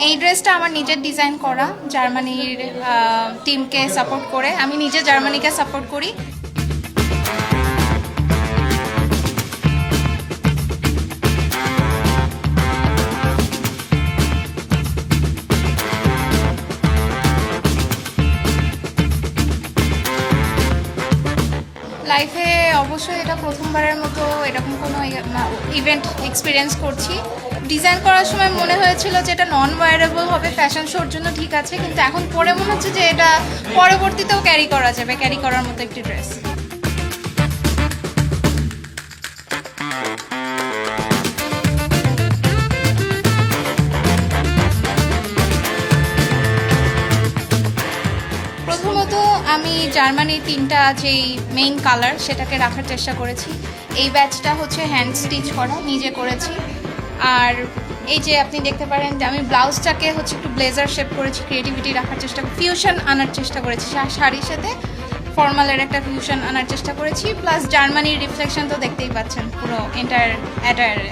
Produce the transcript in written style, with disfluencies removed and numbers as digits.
এই ড্রেসটা আমার নিজের ডিজাইন করা, জার্মানির টিমকে সাপোর্ট করে। আমি নিজে জার্মানিকে সাপোর্ট করি। লাইফে অবশ্যই এটা প্রথমবারের মতো এরকম কোনো ইভেন্ট এক্সপিরিয়েন্স করছি। ডিজাইন করার সময় মনে হয়েছিল যে এটা নন ওয়্যারেবল হবে, ফ্যাশন শোর জন্য ঠিক আছে, কিন্তু এখন পরে মনে হচ্ছে যে এটা পরবর্তীতেও ক্যারি করা যাবে, ক্যারি করার মতো একটি ড্রেস। প্রথমত আমি জার্মানির তিনটা যেই মেইন কালার সেটাকে রাখার চেষ্টা করেছি। এই ব্যাচটা হচ্ছে হ্যান্ড স্টিচ করা, নিজে করেছি। আর এই যে আপনি দেখতে পারেন যে আমি ব্লাউজটাকে হচ্ছে একটু ব্লেজার শেপ করেছি, ক্রিয়েটিভিটি রাখার চেষ্টা, ফিউশন আনার চেষ্টা করেছি, শাড়ির সাথে ফর্মালের একটা ফিউশন আনার চেষ্টা করেছি। প্লাস জার্মানির রিফ্লেকশন তো দেখতেই পাচ্ছেন পুরো এন্টায়ার অ্যাটায়ারে।